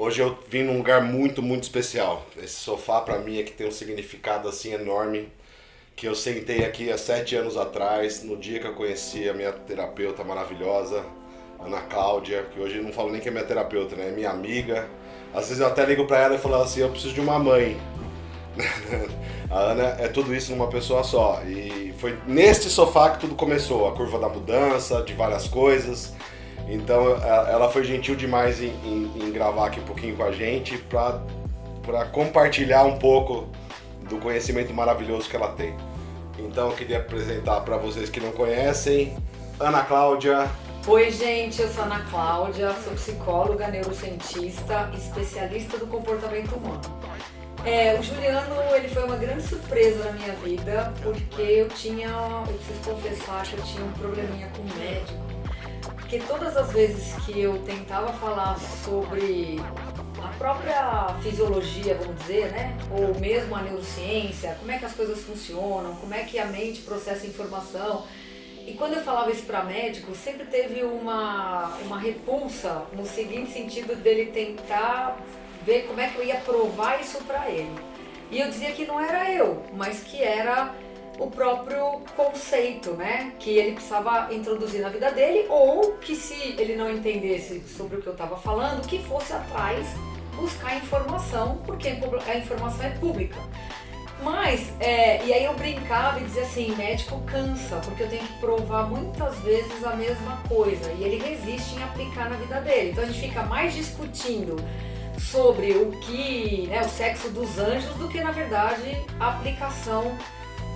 Hoje eu vim num lugar muito, muito especial. Esse sofá pra mim é que tem um significado assim enorme, que eu sentei aqui há 7 anos atrás, no dia que eu conheci a minha terapeuta maravilhosa, Ana Cláudia, que hoje eu não falo nem que é minha terapeuta, né? É minha amiga. Às vezes eu até ligo pra ela e falo assim, eu preciso de uma mãe. A Ana é tudo isso numa pessoa só. E foi neste sofá que tudo começou, a curva da mudança, de várias coisas. Então ela foi gentil demais em gravar aqui um pouquinho com a gente para compartilhar um pouco do conhecimento maravilhoso que ela tem. Então eu queria apresentar para vocês que não conhecem, Ana Cláudia. Oi gente, eu sou a Ana Cláudia, sou psicóloga, neurocientista, especialista do comportamento humano. O Juliano, ele foi uma grande surpresa na minha vida, porque eu preciso confessar que eu tinha um probleminha com o médico. Porque todas as vezes que eu tentava falar sobre a própria fisiologia, vamos dizer, né? Ou mesmo a neurociência, como é que as coisas funcionam, como é que a mente processa informação. E quando eu falava isso para médico, sempre teve uma repulsa no seguinte sentido dele tentar ver como é que eu ia provar isso para ele. E eu dizia que não era eu, mas que era o próprio conceito, né, que ele precisava introduzir na vida dele, ou que se ele não entendesse sobre o que eu estava falando, que fosse atrás buscar informação, porque a informação é pública. Mas, e aí eu brincava e dizia assim, médico cansa, porque eu tenho que provar muitas vezes a mesma coisa, e ele resiste em aplicar na vida dele. Então a gente fica mais discutindo sobre o que, né, o sexo dos anjos, do que na verdade a aplicação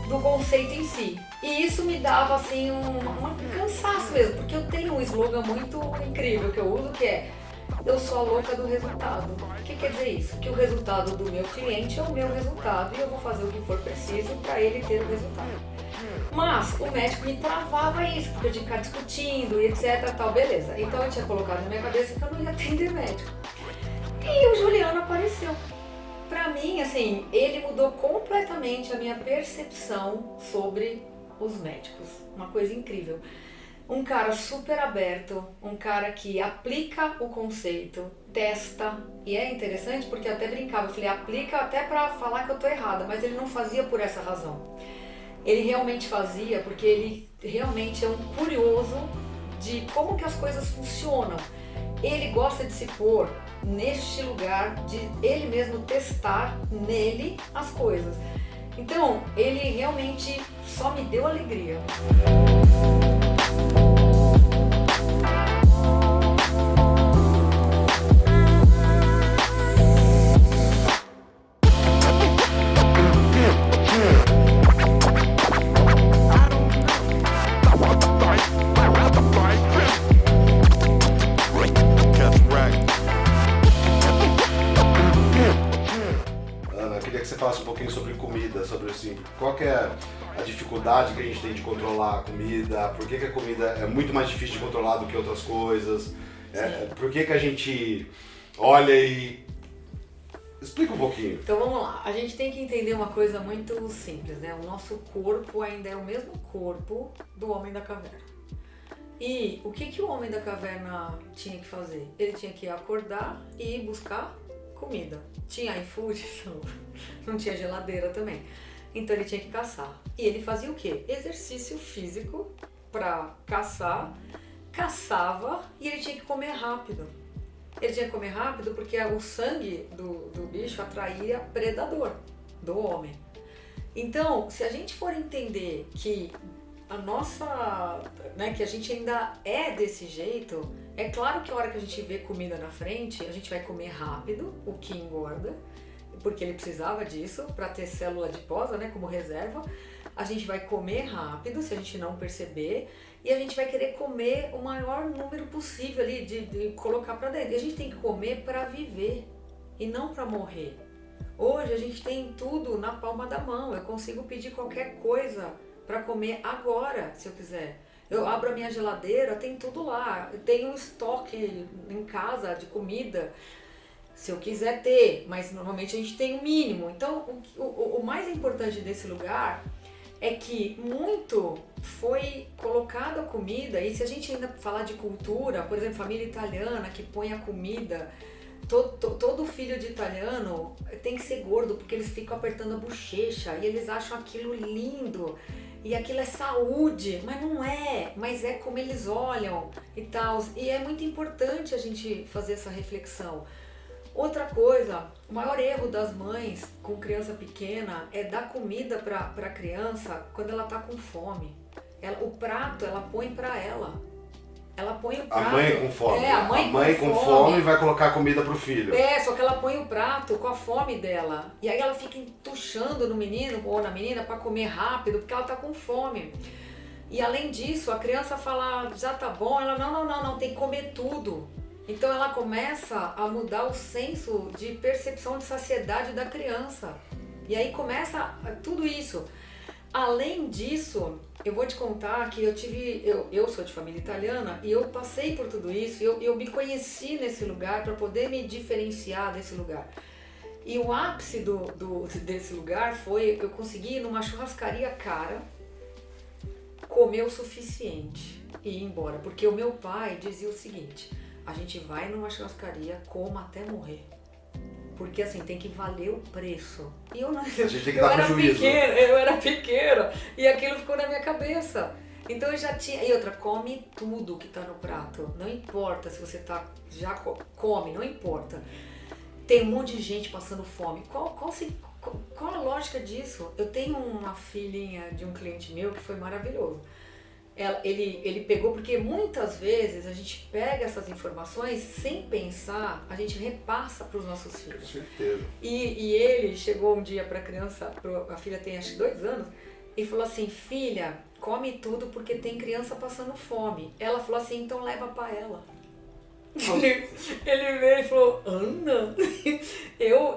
do conceito em si. E isso me dava assim um cansaço mesmo, porque eu tenho um slogan muito incrível que eu uso, que é: eu sou a louca do resultado. O que quer dizer isso? Que o resultado do meu cliente é o meu resultado e eu vou fazer o que for preciso para ele ter o resultado. Mas o médico me travava isso, porque eu tinha que ficar discutindo e etc, tal, beleza. Então eu tinha colocado na minha cabeça que eu não ia atender médico. E o Juliano apareceu. Pra mim, assim, ele mudou completamente a minha percepção sobre os médicos. Uma coisa incrível. Um cara super aberto, um cara que aplica o conceito, testa. E é interessante porque eu até brincava, eu falei, aplica até pra falar que eu tô errada, mas ele não fazia por essa razão. Ele realmente fazia porque ele realmente é um curioso de como que as coisas funcionam. Ele gosta de se pôr neste lugar, de ele mesmo testar nele as coisas. Então, ele realmente só me deu alegria. Falasse um pouquinho sobre comida, sobre assim, qual que é a dificuldade que a gente tem de controlar a comida, por que a comida é muito mais difícil de controlar do que outras coisas, por que a gente olha e... Explica um pouquinho. Então vamos lá, a gente tem que entender uma coisa muito simples, né? O nosso corpo ainda é o mesmo corpo do homem da caverna. E o que o homem da caverna tinha que fazer? Ele tinha que acordar e ir buscar comida. Tinha iFood? Não tinha geladeira também. Então ele tinha que caçar. E ele fazia o quê? Exercício físico para caçar, caçava e ele tinha que comer rápido. Ele tinha que comer rápido porque o sangue do bicho atraía predador, do homem. Então, se a gente for entender que a nossa, né, que a gente ainda é desse jeito, é claro que a hora que a gente vê comida na frente, a gente vai comer rápido, o que engorda, porque ele precisava disso para ter célula adiposa, né, como reserva. A gente vai comer rápido, se a gente não perceber, e a gente vai querer comer o maior número possível ali de colocar para dentro. E a gente tem que comer para viver e não para morrer. Hoje a gente tem tudo na palma da mão, eu consigo pedir qualquer coisa para comer agora, se eu quiser. Eu abro a minha geladeira, tem tudo lá. Eu tenho um estoque em casa de comida, se eu quiser ter, mas normalmente a gente tem o mínimo. Então, o mais importante desse lugar é que muito foi colocado a comida, e se a gente ainda falar de cultura, por exemplo, família italiana que põe a comida todo filho de italiano tem que ser gordo, porque eles ficam apertando a bochecha e eles acham aquilo lindo. E aquilo é saúde, mas não é, mas é como eles olham e tal. E é muito importante a gente fazer essa reflexão. Outra coisa, o maior erro das mães com criança pequena é dar comida para a criança quando ela tá com fome. O prato ela põe para ela. Ela põe o prato. A mãe com fome. A mãe com fome vai colocar comida pro filho. Só que ela põe o prato com a fome dela. E aí ela fica entuchando no menino ou na menina para comer rápido, porque ela tá com fome. E além disso, a criança fala, já tá bom, ela não, tem que comer tudo. Então ela começa a mudar o senso de percepção de saciedade da criança. E aí começa tudo isso. Além disso, eu vou te contar que eu sou de família italiana e eu passei por tudo isso, eu me conheci nesse lugar para poder me diferenciar desse lugar. E o ápice desse lugar foi eu conseguir ir numa churrascaria cara, comer o suficiente e ir embora. Porque o meu pai dizia o seguinte, a gente vai numa churrascaria, coma até morrer. Porque assim, tem que valer o preço. E eu não. A gente tem que dar prejuízo. Eu era pequena e aquilo ficou na minha cabeça. Então eu já tinha. E outra, come tudo que tá no prato. Não importa se você tá. Já come, não importa. Tem um monte de gente passando fome. Qual a lógica disso? Eu tenho uma filhinha de um cliente meu que foi maravilhoso. Ele pegou, porque muitas vezes a gente pega essas informações sem pensar, a gente repassa para os nossos filhos. Com certeza. E ele chegou um dia para a criança, a filha tem acho que 2 anos, e falou assim, filha, come tudo porque tem criança passando fome. Ela falou assim, então leva para ela. Ele veio e falou, Ana,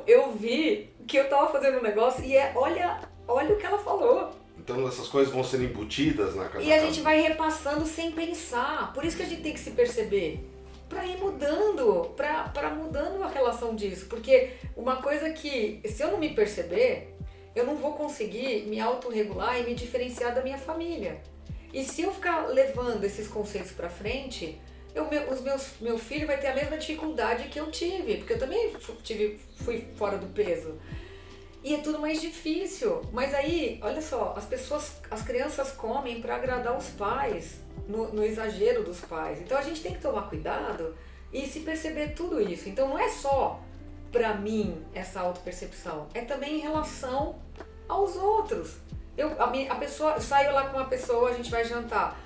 eu vi que eu tava fazendo um negócio e olha o que ela falou. Então essas coisas vão sendo embutidas na casa. E a gente vai repassando sem pensar. Por isso que a gente tem que se perceber. Pra ir mudando, pra mudando a relação disso. Porque uma coisa que, se eu não me perceber, eu não vou conseguir me autorregular e me diferenciar da minha família. E se eu ficar levando esses conceitos pra frente, meu filho vai ter a mesma dificuldade que eu tive. Porque eu também fui fora do peso. E é tudo mais difícil. Mas aí, olha só, as crianças comem para agradar os pais, no exagero dos pais. Então a gente tem que tomar cuidado e se perceber tudo isso. Então não é só para mim essa autopercepção, é também em relação aos outros. Eu saio lá com uma pessoa, a gente vai jantar.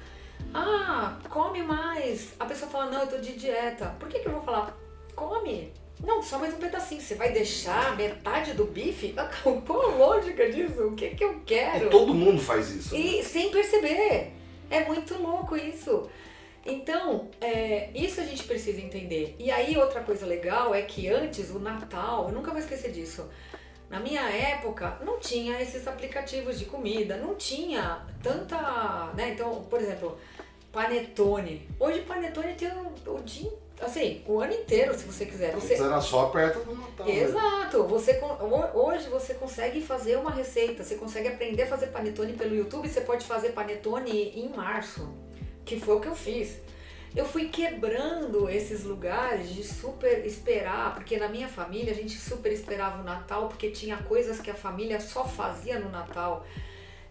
Ah, come mais. A pessoa fala, não, eu tô de dieta. Por que eu vou falar, come? Não, só mais um pedacinho. Você vai deixar metade do bife? Qual a lógica disso? O que eu quero? Todo mundo faz isso. E sem perceber. É muito louco isso. Então, isso a gente precisa entender. E aí, outra coisa legal é que antes, o Natal, eu nunca vou esquecer disso. Na minha época, não tinha esses aplicativos de comida, não tinha tanta, né? Então, por exemplo, panetone. Hoje, panetone tem o dia, assim, o ano inteiro, se você quiser. Antes era só perto do Natal. Exato. Hoje você consegue fazer uma receita, você consegue aprender a fazer panetone pelo YouTube, você pode fazer panetone em março, que foi o que eu fiz. Eu fui quebrando esses lugares de super esperar, porque na minha família a gente super esperava o Natal, porque tinha coisas que a família só fazia no Natal.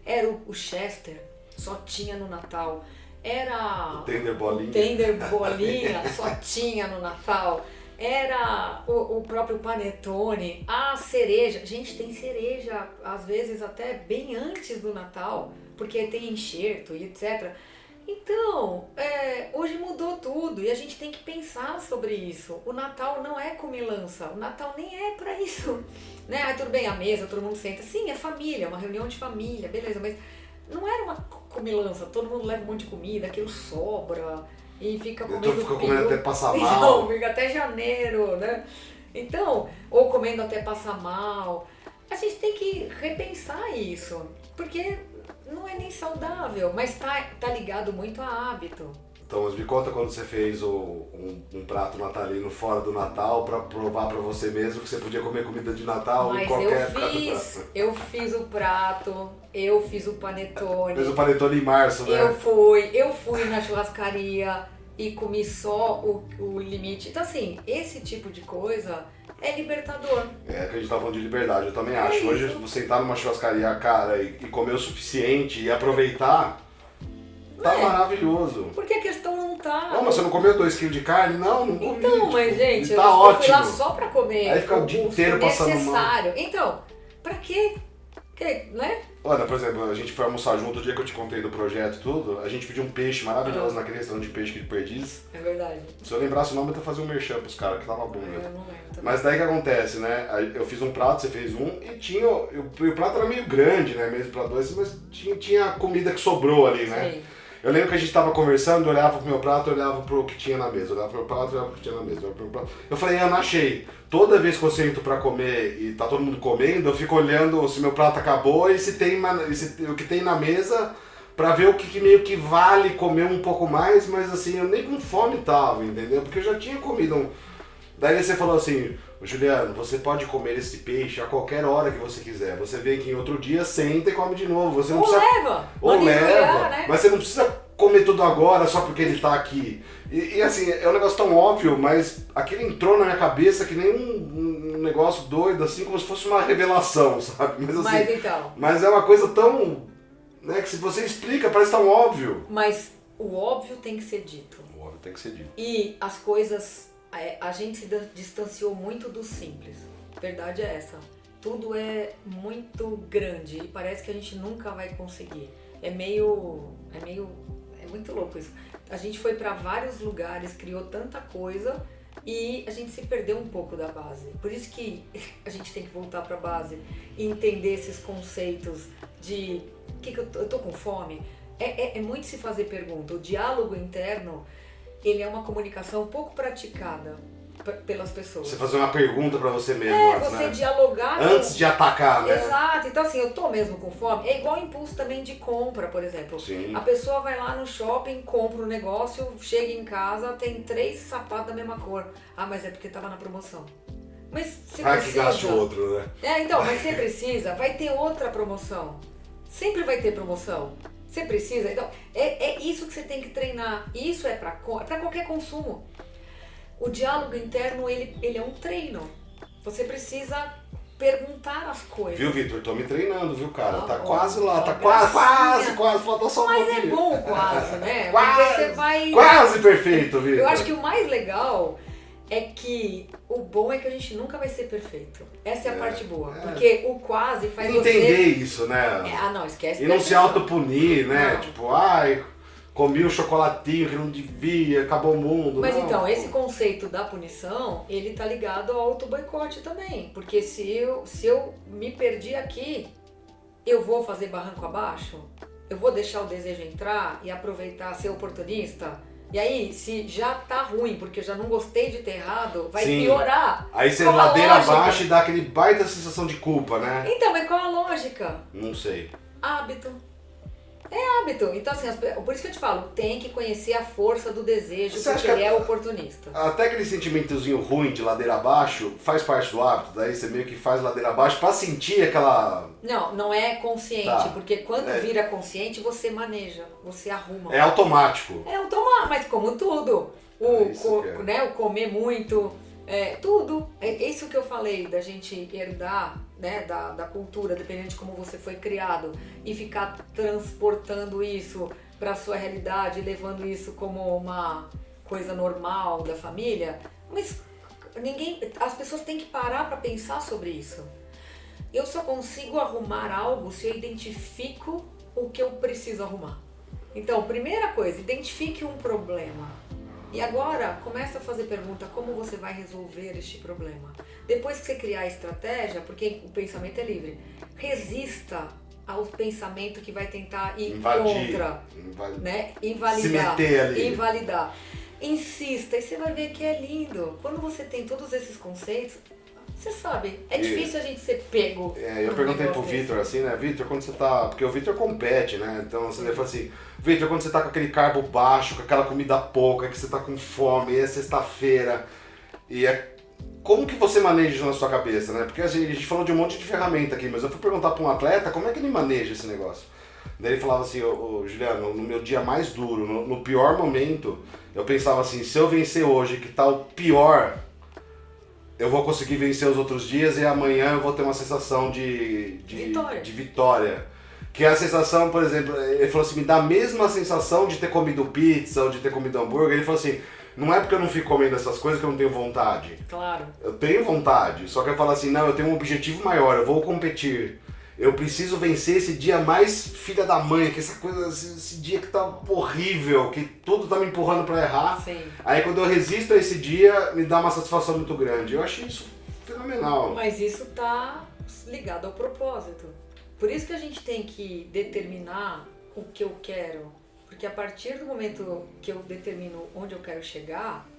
Era o Chester, só tinha no Natal. Era o Tender Bolinha, só tinha no Natal. Era o próprio panetone, a cereja. Gente, tem cereja, às vezes até bem antes do Natal, porque tem enxerto e etc. Então, hoje mudou tudo e a gente tem que pensar sobre isso. O Natal não é comilança, o Natal nem é pra isso. Né? Ah, tudo bem, a mesa, todo mundo senta. Sim, é família, uma reunião de família, beleza, mas não era uma comilança, todo mundo leva um monte de comida, aquilo sobra e fica comendo. Então fica comendo até passar mal. Não, fica até janeiro, né? Então, ou comendo até passar mal. A gente tem que repensar isso, porque não é nem saudável, mas tá ligado muito a hábito. Então, mas me conta quando você fez um prato natalino fora do Natal pra provar pra você mesmo que você podia comer comida de Natal em qualquer época do ano. Eu fiz o prato, eu fiz o panetone. Fez o panetone em março, né? Eu fui na churrascaria, e comi só o limite. Então assim, esse tipo de coisa é libertador. É que a gente tá falando de liberdade, eu também acho. Isso. Hoje você sentar numa churrascaria, cara, e comer o suficiente e aproveitar, tá maravilhoso. Porque a questão não tá... Mas você não comeu 2 kg de carne? Não comi. Então, mas gente, tá eu ótimo. fui lá só pra comer. Aí fica o dia inteiro passando mal. necessário. Então, pra quê? Né? Olha, por exemplo, a gente foi almoçar junto, o dia que eu te contei do projeto e tudo, a gente pediu um peixe maravilhoso naquele restaurante de peixe aqui de Perdiz. É verdade. Se eu lembrasse o nome, eu ia fazer um merchan pros caras, que tava bom Eu mesmo. não lembro também. Mas daí que acontece, né? Eu fiz um prato, você fez um, e tinha. O prato era meio grande, né? Mesmo pra 2, mas tinha comida que sobrou ali, né? Sim. Eu lembro que a gente tava conversando, eu olhava pro meu prato, eu olhava pro que tinha na mesa. Eu olhava pro meu prato, eu olhava pro que tinha na mesa. Eu falei, Ana, achei. Toda vez que eu sento pra comer e tá todo mundo comendo, eu fico olhando se meu prato acabou e se tem o que tem na mesa pra ver o que meio que vale comer um pouco mais, mas assim, eu nem com fome tava, entendeu? Porque eu já tinha comido um... Daí você falou assim, Juliano, você pode comer esse peixe a qualquer hora que você quiser. Você vem aqui em outro dia, senta e come de novo. Você não precisa... leva! Ou leva, né? mas você não precisa comer tudo agora só porque ele tá aqui. E assim, é um negócio tão óbvio, mas aquilo entrou na minha cabeça que nem um negócio doido, assim, como se fosse uma revelação, sabe? Mas então... Mas é uma coisa tão... né, que se você explica, parece tão óbvio. Mas o óbvio tem que ser dito. O óbvio tem que ser dito. E as coisas... A gente se distanciou muito do simples. A verdade é essa. Tudo é muito grande e parece que a gente nunca vai conseguir. É muito louco isso. A gente foi para vários lugares, criou tanta coisa e a gente se perdeu um pouco da base. Por isso que a gente tem que voltar para a base e entender esses conceitos de que eu tô com fome. É muito se fazer pergunta. O diálogo interno, ele é uma comunicação pouco praticada pelas pessoas. Você fazer uma pergunta pra você mesmo antes, você né? dialogar... Antes de atacar, né? Exato. Então assim, eu tô mesmo com fome. É igual impulso também de compra, por exemplo. Sim. A pessoa vai lá no shopping, compra um negócio, chega em casa, tem 3 sapatos da mesma cor. Ah, mas é porque tava na promoção. Mas você precisa... que gaste outro, né? Então, mas você precisa, vai ter outra promoção. Sempre vai ter promoção. Você precisa, então, é isso que você tem que treinar. Isso é para qualquer consumo. O diálogo interno, ele é um treino. Você precisa perguntar as coisas. Viu, Vitor? Tô me treinando, viu, cara? Tá ó, quase lá, tá gracinha. quase, falta só um Mas é pouquinho. bom quase, né? Quase, porque você vai... Quase perfeito, Vitor. Eu acho que o mais legal é que o bom é que a gente nunca vai ser perfeito. Essa é a parte boa. Porque o quase faz entender isso, né? não, esquece. E não se autopunir, né? Não. Tipo, comi um chocolatinho que não devia, acabou o mundo. Mas não, então, esse conceito da punição, ele tá ligado ao auto-boicote também. Porque se eu me perdi aqui, eu vou fazer barranco abaixo? Eu vou deixar o desejo entrar e aproveitar, ser oportunista? E aí, se já tá ruim, porque eu já não gostei de ter errado, vai piorar. Aí você Qual a ladeira lógica? abaixo e dá aquele baita sensação de culpa, né? Então, mas qual a lógica? Não sei. Hábito. É hábito. Então, assim, por isso que eu te falo, tem que conhecer a força do desejo, Você porque acha que ele é oportunista. Até aquele sentimentozinho ruim de ladeira abaixo faz parte do hábito, daí você meio que faz ladeira abaixo pra sentir aquela... Não é consciente, Tá. porque quando vira consciente, você maneja, você arruma. É automático. É automático, mas como tudo. O comer muito, tudo. É isso que eu falei, da gente herdar, né, da cultura, dependendo de como você foi criado, e ficar transportando isso para sua realidade, levando isso como uma coisa normal da família. Mas as pessoas têm que parar para pensar sobre isso. Eu só consigo arrumar algo se eu identifico o que eu preciso arrumar. Então, primeira coisa, identifique um problema. E agora, começa a fazer pergunta, como você vai resolver este problema? Depois que você criar a estratégia, porque o pensamento é livre, resista ao pensamento que vai tentar ir contra, né? Invalidar, se meter ali. Invalidar. Insista, e você vai ver que é lindo. Quando você tem todos esses conceitos, você sabe, é difícil a gente ser pego. Eu perguntei pro Vitor assim, né? Vitor, quando você tá... Porque o Vitor compete, né? Então você falou assim, Vitor, quando você tá com aquele carbo baixo, com aquela comida pouca, que você tá com fome, é sexta-feira, como que você maneja isso na sua cabeça, né? Porque assim, a gente falou de um monte de ferramenta aqui, mas eu fui perguntar pra um atleta como é que ele maneja esse negócio. Daí ele falava assim, ô, Juliano, no meu dia mais duro, no pior momento, eu pensava assim, se eu vencer hoje, que tá o pior, eu vou conseguir vencer os outros dias e amanhã eu vou ter uma sensação de vitória. Que é a sensação, por exemplo, ele falou assim, me dá a mesma sensação de ter comido pizza ou de ter comido hambúrguer. Ele falou assim, não é porque eu não fico comendo essas coisas que eu não tenho vontade. Claro. Eu tenho vontade, só que eu falo assim, não, eu tenho um objetivo maior, eu vou competir. Eu preciso vencer esse dia mais filha da mãe, que essa coisa, esse dia que tá horrível, que tudo tá me empurrando pra errar. Sim. Aí quando eu resisto a esse dia, me dá uma satisfação muito grande. Eu achei isso fenomenal. Mas isso tá ligado ao propósito. Por isso que a gente tem que determinar o que eu quero. Porque a partir do momento que eu determino onde eu quero chegar,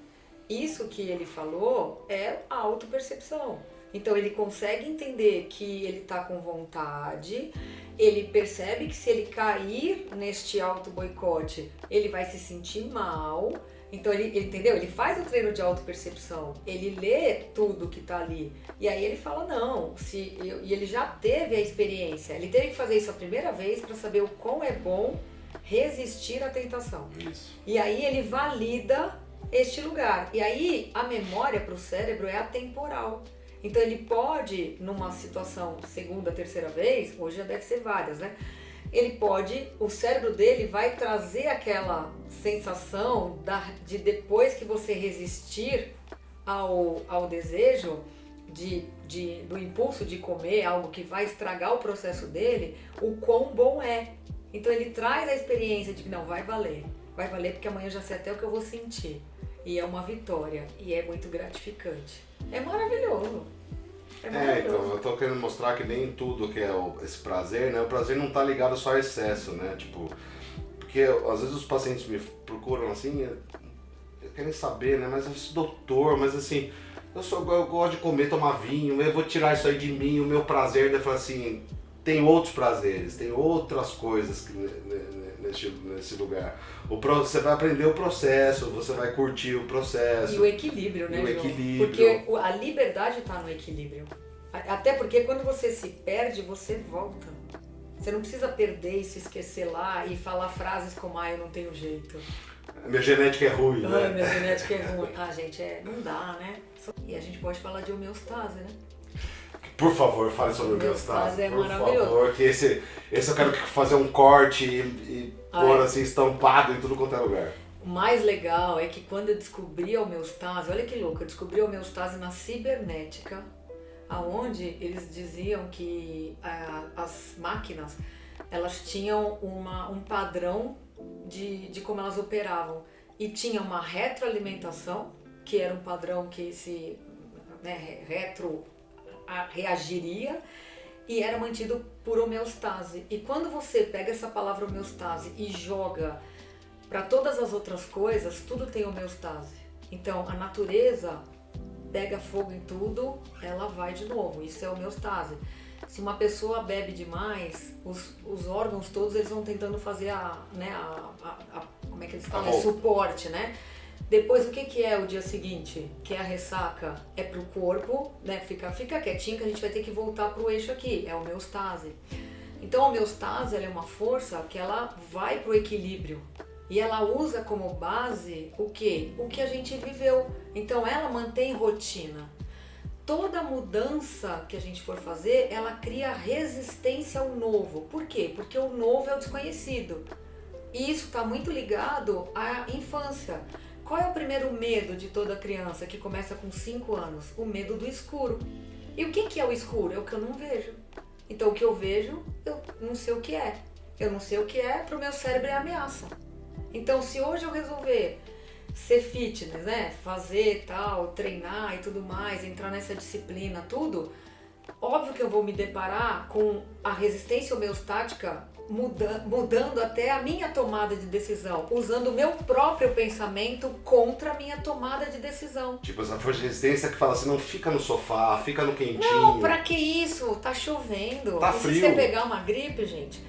isso que ele falou é a autopercepção. Então ele consegue entender que ele está com vontade, ele percebe que se ele cair neste auto-boicote, ele vai se sentir mal. Então ele entendeu? Ele faz o treino de autopercepção, ele lê tudo que está ali. E aí ele fala, não, e ele já teve a experiência, ele teve que fazer isso a primeira vez para saber o quão é bom resistir à tentação. Isso. E aí ele valida este lugar. E aí a memória para o cérebro é atemporal. Então ele pode, numa situação segunda, terceira vez, hoje já deve ser várias, né? Ele pode, o cérebro dele vai trazer aquela sensação de depois que você resistir ao desejo, do impulso de comer algo que vai estragar o processo dele, o quão bom é. Então ele traz a experiência de que não, vai valer porque amanhã eu já sei até o que eu vou sentir. E é uma vitória, e é muito gratificante. É maravilhoso. Então eu tô querendo mostrar que nem tudo que é esse prazer, né? O prazer não tá ligado só ao excesso, né? Tipo, porque às vezes os pacientes me procuram assim, querem saber, né? Mas eu sou doutor, mas assim, eu gosto de comer, tomar vinho, eu vou tirar isso aí de mim, o meu prazer, daí eu falo assim, tem outros prazeres, tem outras coisas nesse lugar. Você vai aprender o processo, você vai curtir o processo. E o equilíbrio, né, João? Equilíbrio. Porque a liberdade está no equilíbrio. Até porque quando você se perde, você volta. Você não precisa perder e se esquecer lá e falar frases como, eu não tenho jeito. Minha genética é ruim, né? Minha genética é ruim. Gente, não dá, né? E a gente pode falar de homeostase, né? Por favor, fale sobre homeostase. É por maravilhoso. Favor, que esse eu quero fazer um corte e pôr assim, estampado em tudo quanto é lugar. O mais legal é que quando eu descobri a homeostase, olha que louco, eu descobri a homeostase na cibernética, aonde eles diziam que as máquinas, elas tinham um padrão de como elas operavam. E tinha uma retroalimentação, que era um padrão que se reagiria, e era mantido por homeostase. E quando você pega essa palavra homeostase e joga para todas as outras coisas, tudo tem homeostase. Então a natureza pega fogo em tudo, ela vai de novo. Isso é homeostase. Se uma pessoa bebe demais, os órgãos todos eles vão tentando fazer como é que eles falam? Suporte, né? Depois, o que é o dia seguinte? Que é a ressaca? É pro corpo, né? Fica quietinho que a gente vai ter que voltar pro eixo aqui. É a homeostase. Então, a homeostase ela é uma força que ela vai pro equilíbrio. E ela usa como base o quê? O que a gente viveu. Então, ela mantém rotina. Toda mudança que a gente for fazer, ela cria resistência ao novo. Por quê? Porque o novo é o desconhecido. E isso está muito ligado à infância. Qual é o primeiro medo de toda criança que começa com 5 anos? O medo do escuro. E o que é o escuro? É o que eu não vejo. Então o que eu vejo, eu não sei o que é. Eu não sei o que é, para o meu cérebro é ameaça. Então se hoje eu resolver ser fitness, né? Fazer tal, treinar e tudo mais, entrar nessa disciplina, tudo, óbvio que eu vou me deparar com a resistência homeostática mudando até a minha tomada de decisão, usando o meu próprio pensamento contra a minha tomada de decisão. Tipo essa força de resistência que fala assim, não fica no sofá, fica no quentinho. Não, pra que isso? Tá chovendo. Tá frio. Se você pegar uma gripe, gente...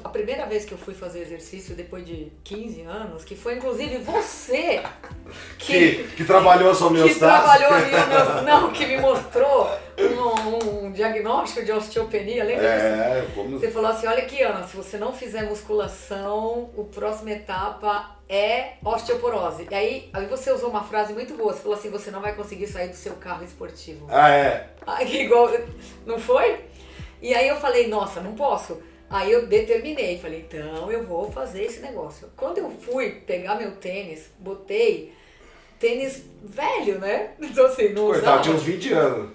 a primeira vez que eu fui fazer exercício depois de 15 anos, que foi inclusive você que trabalhou a sua homeostase. Que me mostrou um diagnóstico diagnóstico de osteopenia, lembra disso? Como... Você falou assim, olha aqui, Ana, se você não fizer musculação, a próxima etapa é osteoporose. E aí você usou uma frase muito boa, você falou assim, você não vai conseguir sair do seu carro esportivo. Igual, não foi? E aí eu falei, nossa, não posso. Aí eu determinei, falei, então eu vou fazer esse negócio. Quando eu fui pegar meu tênis, botei tênis velho, né? Então assim, não usava. Tinha uns 20 anos.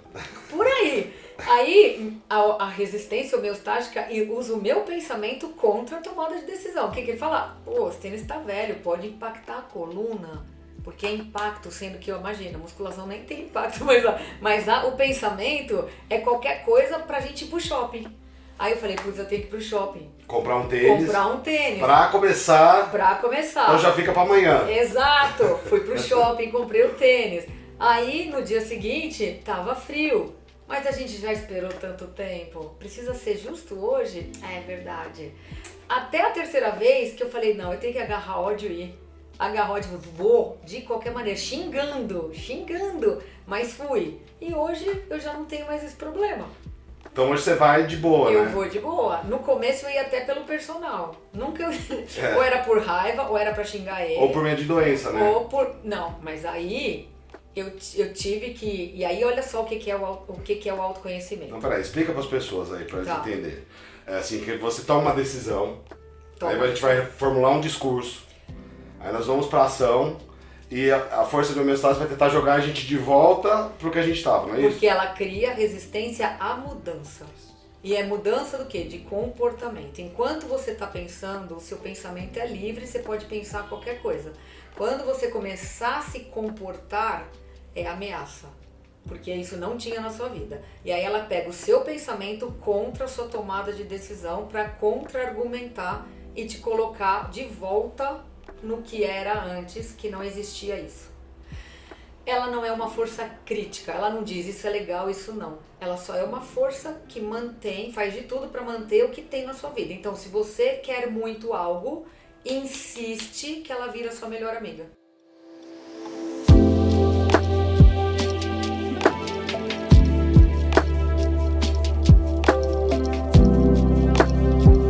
Por aí. Aí a resistência homeostática usa o meu pensamento contra a tomada de decisão. O que ele fala? Pô, esse tênis tá velho, pode impactar a coluna. Porque é impacto, sendo que, imagina, a musculação nem tem impacto, mas o pensamento é qualquer coisa pra gente ir pro shopping. Aí eu falei, putz, eu tenho que ir pro shopping. Comprar um tênis. Pra começar. Então já fica pra amanhã. Exato. Fui pro shopping, comprei o tênis. Aí no dia seguinte, tava frio. Mas a gente já esperou tanto tempo. Precisa ser justo hoje? É verdade. Até a terceira vez que eu falei, não, eu tenho que agarrar ódio e ir. Agarrar ódio, vou de qualquer maneira, xingando, mas fui. E hoje eu já não tenho mais esse problema. Então hoje você vai de boa, né? Eu vou de boa. No começo eu ia até pelo personal. Nunca ou era por raiva, ou era pra xingar ele. Ou por medo de doença, né? Não, mas aí eu tive que... E aí olha só o que é o autoconhecimento. Então peraí, explica pras pessoas aí, pra eles entenderem. É assim, que você toma uma decisão, aí a gente vai formular um discurso, aí nós vamos pra ação e a força de homeostase vai tentar jogar a gente de volta pro que a gente tava, não é isso? Porque ela cria resistência à mudança. E é mudança do quê? De comportamento. Enquanto você está pensando, o seu pensamento é livre, você pode pensar qualquer coisa. Quando você começar a se comportar, é ameaça. Porque isso não tinha na sua vida. E aí ela pega o seu pensamento contra a sua tomada de decisão para contra-argumentar e te colocar de volta no que era antes, que não existia isso. Ela não é uma força crítica, ela não diz isso é legal, isso não. Ela só é uma força que mantém, faz de tudo para manter o que tem na sua vida. Então, se você quer muito algo, insiste que ela vira sua melhor amiga.